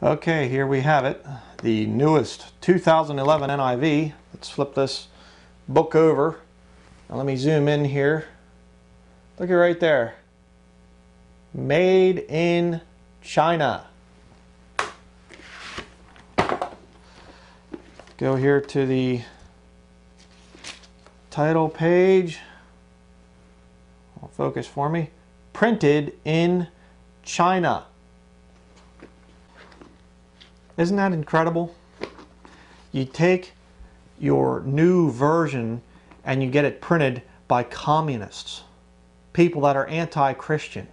Okay, here we have it, the newest 2011 NIV. Let's flip this book over. Now let me zoom in here. Look at right there. Made in China. Go here to the title page. Focus for me. Printed in China. Isn't that incredible? You take your new version and you get it printed by communists, people that are anti-Christian.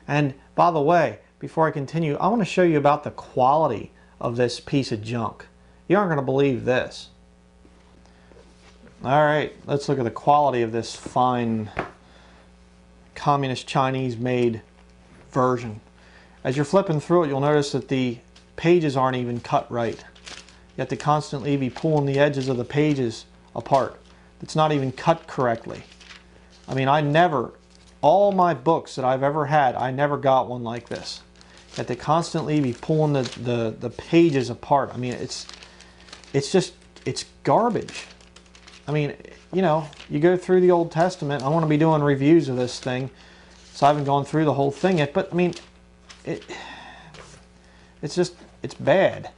And by the way, before I continue, I want to show you about the quality of this piece of junk. You aren't going to believe this. All right, let's look at the quality of this fine communist Chinese made version. As you're flipping through it, you'll notice that the pages aren't even cut right. You have to constantly be pulling the edges of the pages apart. It's not even cut correctly. I mean, all my books that I've ever had, I never got one like this. You have to constantly be pulling the pages apart. I mean, it's garbage. I mean, you know, you go through the Old Testament. I want to be doing reviews of this thing, so I haven't gone through the whole thing yet. But I mean, it's bad.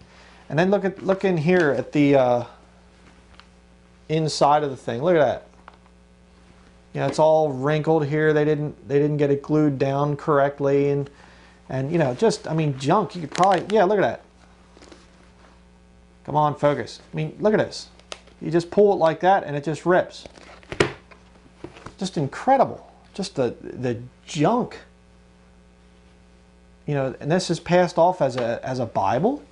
And then look in here at the inside of the thing. Look at that. You know, it's all wrinkled here. They didn't get it glued down correctly, and you know, just, I mean, junk. You could probably, yeah, look at that. Come on, focus. I mean, look at this. You just pull it like that and it just rips. Just incredible. Just the junk. You know, and this is passed off as a Bible.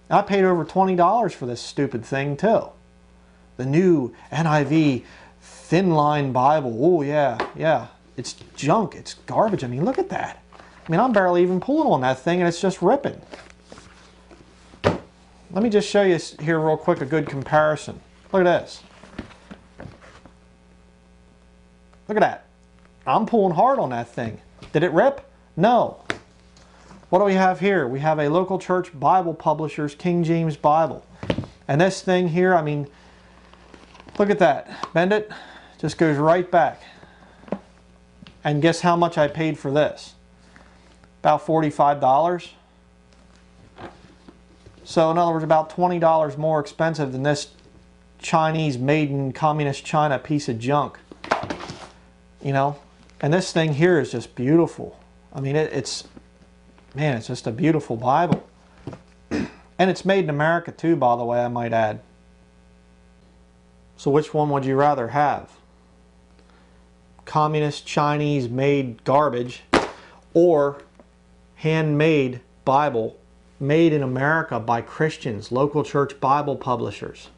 I paid over $20 for this stupid thing too. The new NIV thin line Bible. Oh yeah. It's junk. It's garbage. I mean, look at that. I mean, I'm barely even pulling on that thing and it's just ripping. Let me just show you here real quick a good comparison. Look at this. Look at that. I'm pulling hard on that thing. Did it rip? No. What do we have here? We have a local church Bible publisher's King James Bible. And this thing here, I mean, look at that. Bend it, just goes right back. And guess how much I paid for this? About $45. So in other words, about $20 more expensive than this Chinese made in communist China piece of junk. You know, and this thing here is just beautiful. I mean, it's just a beautiful Bible. And it's made in America too, by the way, I might add. So which one would you rather have? Communist Chinese made garbage, or handmade Bible made in America by Christians, local church Bible publishers?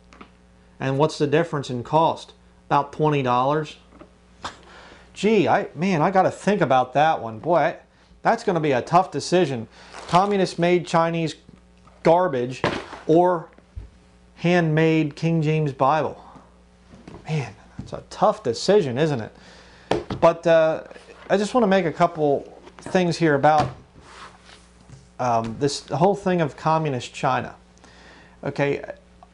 And what's the difference in cost? About $20. Gee, I got to think about that one. Boy, that's going to be a tough decision. Communist-made Chinese garbage or handmade King James Bible. Man, that's a tough decision, isn't it? But I just want to make a couple things here about this whole thing of communist China. Okay,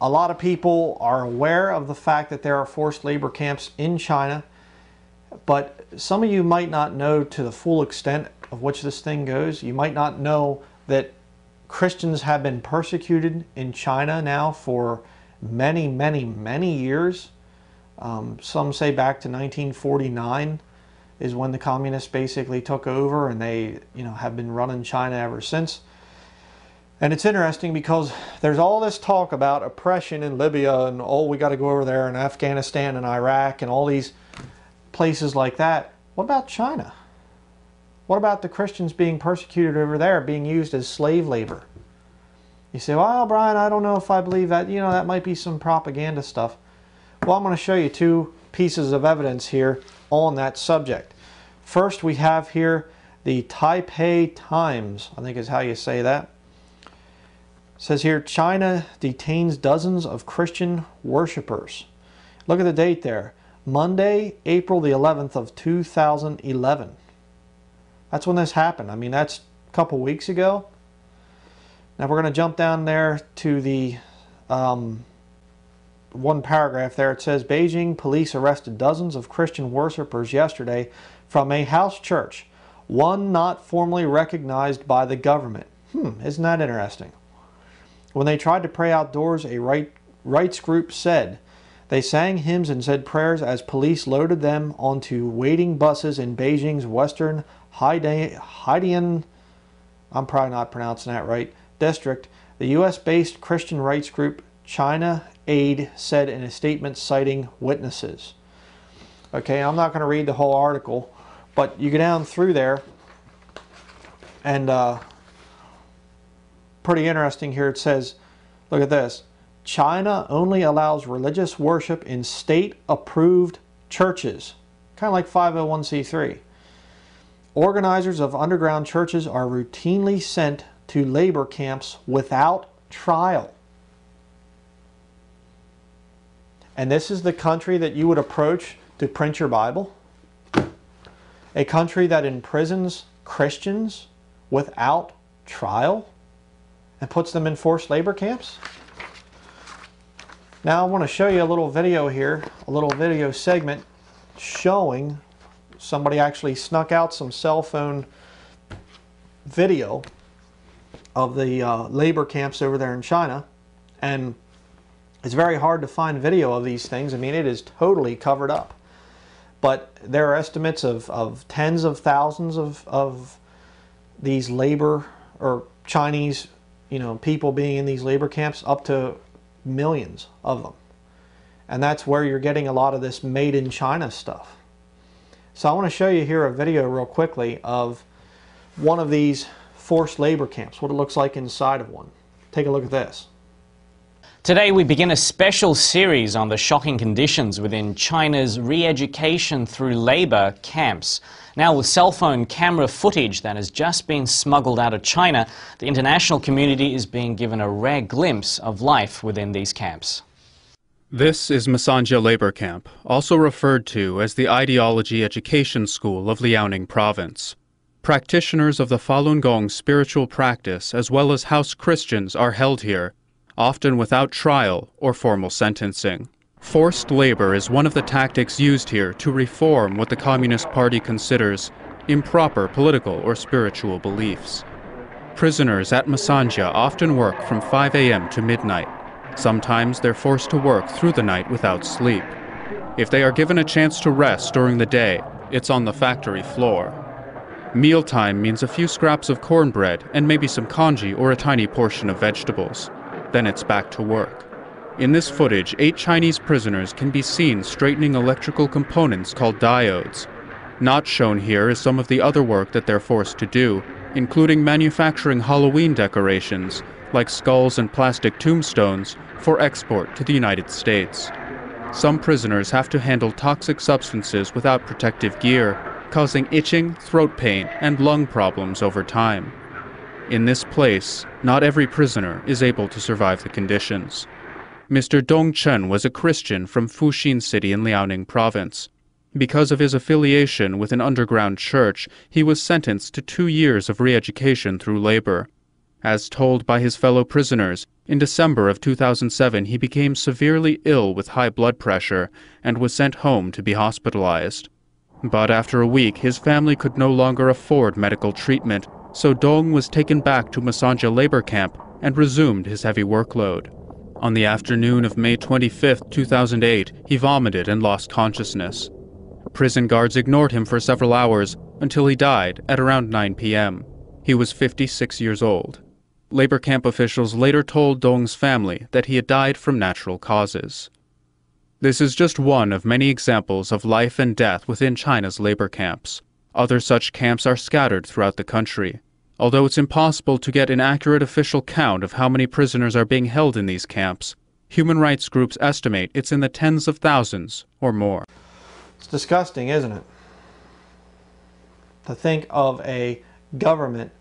a lot of people are aware of the fact that there are forced labor camps in China, but some of you might not know to the full extent of which this thing goes. You might not know that Christians have been persecuted in China now for many, many, many years. Some say back to 1949 is when the communists basically took over, and they, you know, have been running China ever since. And it's interesting because there's all this talk about oppression in Libya and, oh, we got to go over there, and Afghanistan and Iraq and all these places like that. What about China? What about the Christians being persecuted over there, being used as slave labor? You say, well, Brian, I don't know if I believe that. You know, that might be some propaganda stuff. Well, I'm going to show you two pieces of evidence here on that subject. First, we have here the Taipei Times, I think is how you say that. It says here, China detains dozens of Christian worshipers. Look at the date there. Monday, April the 11th of 2011. That's when this happened. I mean, that's a couple weeks ago. Now we're going to jump down there to the one paragraph there. It says, Beijing police arrested dozens of Christian worshippers yesterday from a house church, one not formally recognized by the government. Isn't that interesting? When they tried to pray outdoors, a rights group said they sang hymns and said prayers as police loaded them onto waiting buses in Beijing's western Haidian, I'm probably not pronouncing that right, district. The U.S.-based Christian rights group China Aid said in a statement citing witnesses. Okay, I'm not going to read the whole article, but you go down through there, and pretty interesting here. It says, look at this. China only allows religious worship in state-approved churches, kind of like 501c3. Organizers of underground churches are routinely sent to labor camps without trial. And this is the country that you would approach to print your Bible? A country that imprisons Christians without trial and puts them in forced labor camps? Now I want to show you a little video here, a little video segment showing somebody actually snuck out some cell phone video of the labor camps over there in China. And it's very hard to find video of these things. I mean, it is totally covered up. But there are estimates of tens of thousands of these labor or Chinese, people being in these labor camps, up to millions of them. And that's where you're getting a lot of this made in China stuff. So I want to show you here a video real quickly of one of these forced labor camps, what it looks like inside of one. Take a look at this. Today we begin a special series on the shocking conditions within China's re-education through labor camps. Now, with cell phone camera footage that has just been smuggled out of China, the international community is being given a rare glimpse of life within these camps. This is Masanja Labor Camp, also referred to as the Ideology Education School of Liaoning Province. Practitioners of the Falun Gong spiritual practice as well as house Christians are held here, often without trial or formal sentencing. Forced labor is one of the tactics used here to reform what the Communist Party considers improper political or spiritual beliefs. Prisoners at Masanja often work from 5 a.m. to midnight. Sometimes they're forced to work through the night without sleep. If they are given a chance to rest during the day, it's on the factory floor. Mealtime means a few scraps of cornbread and maybe some congee or a tiny portion of vegetables. Then it's back to work. In this footage, 8 Chinese prisoners can be seen straightening electrical components called diodes. Not shown here is some of the other work that they're forced to do, including manufacturing Halloween decorations, like skulls and plastic tombstones, for export to the United States. Some prisoners have to handle toxic substances without protective gear, causing itching, throat pain, and lung problems over time. In this place, not every prisoner is able to survive the conditions. Mr. Dong Chen was a Christian from Fuxin City in Liaoning Province. Because of his affiliation with an underground church, he was sentenced to 2 years of re-education through labor. As told by his fellow prisoners, in December of 2007 he became severely ill with high blood pressure and was sent home to be hospitalized. But after a week, his family could no longer afford medical treatment, so Dong was taken back to Masanja labor camp and resumed his heavy workload. On the afternoon of May 25, 2008, he vomited and lost consciousness. Prison guards ignored him for several hours until he died at around 9 p.m. He was 56 years old. Labor camp officials later told Dong's family that he had died from natural causes. This is just one of many examples of life and death within China's labor camps. Other such camps are scattered throughout the country. Although it's impossible to get an accurate official count of how many prisoners are being held in these camps, human rights groups estimate it's in the tens of thousands or more. It's disgusting, isn't it? To think of a government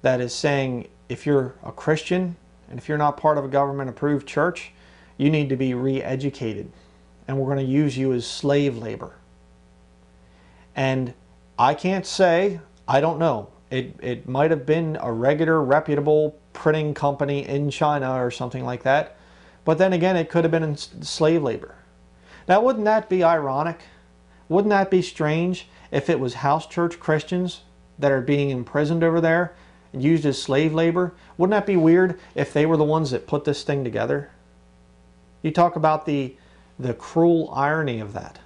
that is saying if you're a Christian and if you're not part of a government-approved church, you need to be re-educated, and we're going to use you as slave labor. And I can't say, I don't know, It might have been a regular, reputable printing company in China or something like that. But then again, it could have been in slave labor. Now, wouldn't that be ironic? Wouldn't that be strange if it was house church Christians that are being imprisoned over there and used as slave labor? Wouldn't that be weird if they were the ones that put this thing together? You talk about the cruel irony of that.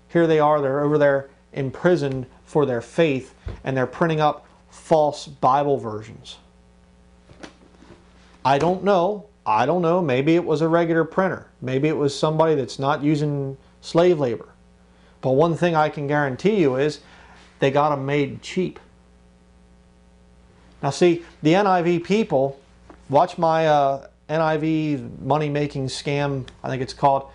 Here they are, they're over there imprisoned for their faith, and they're printing up false Bible versions. I don't know. Maybe it was a regular printer. Maybe it was somebody that's not using slave labor. But one thing I can guarantee you is they got them made cheap. Now see, the NIV people, watch my NIV money-making scam, I think it's called.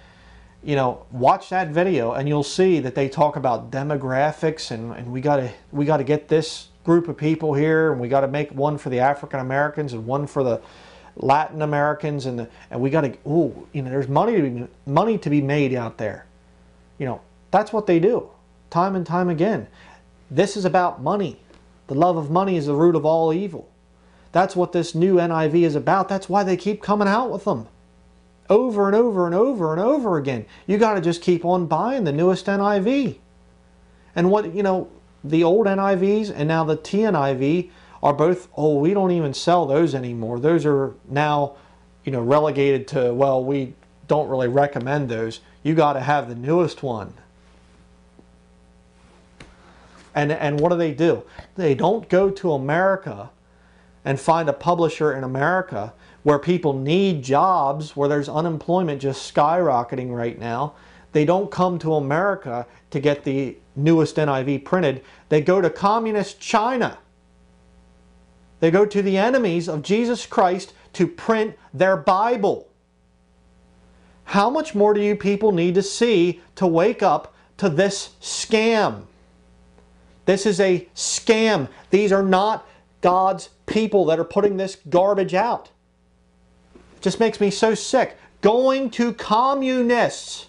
You know, watch that video and you'll see that they talk about demographics and we gotta get this group of people here, and we got to make one for the African Americans and one for the Latin Americans, and we got to, there's money to be made out there. You know, that's what they do time and time again. This is about money. The love of money is the root of all evil. That's what this new NIV is about. That's why they keep coming out with them over and over and over and over again. You got to just keep on buying the newest NIV. And what, the old NIVs and now the TNIV are both, we don't even sell those anymore. Those are now, relegated to, well, we don't really recommend those. You got to have the newest one. And what do? They don't go to America and find a publisher in America where people need jobs, where there's unemployment just skyrocketing right now. They don't come to America to get the newest NIV printed. They go to communist China. They go to the enemies of Jesus Christ to print their Bible. How much more do you people need to see to wake up to this scam? This is a scam. These are not God's people that are putting this garbage out. It just makes me so sick. Going to communists,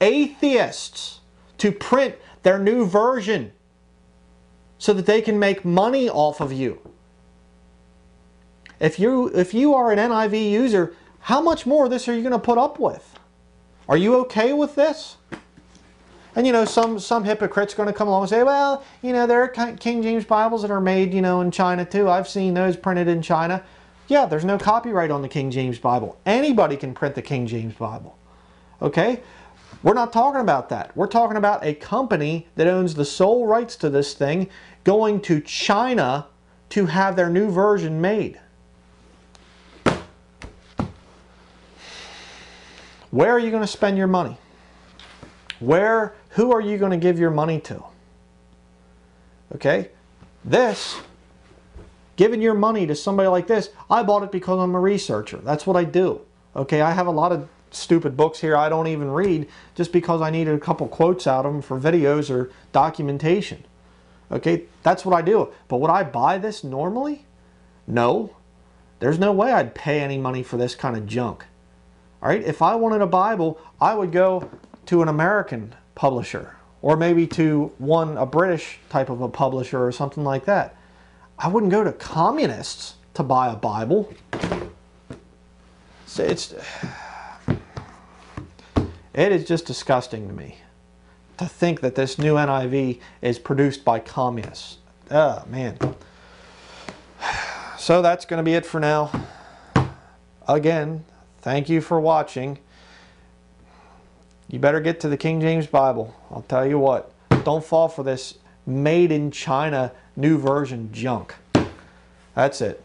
atheists, to print their new version so that they can make money off of you. If you are an NIV user, how much more of this are you going to put up with? Are you okay with this? And some hypocrite's going to come along and say, well, there are King James Bibles that are made, in China too. I've seen those printed in China. Yeah, there's no copyright on the King James Bible. Anybody can print the King James Bible. Okay? We're not talking about that. We're talking about a company that owns the sole rights to this thing going to China to have their new version made. Where are you going to spend your money? Who are you going to give your money to? Okay? Giving your money to somebody like this, I bought it because I'm a researcher. That's what I do. Okay? I have a lot of stupid books here I don't even read just because I needed a couple quotes out of them for videos or documentation. Okay? That's what I do. But would I buy this normally? No. There's no way I'd pay any money for this kind of junk. All right? If I wanted a Bible, I would go to an American publisher, or maybe to a British type of a publisher or something like that. I wouldn't go to communists to buy a Bible. So it is just disgusting to me to think that this new NIV is produced by communists. Oh, man. So that's going to be it for now. Again, thank you for watching. You better get to the King James Bible. I'll tell you what. Don't fall for this made in China new version junk. That's it.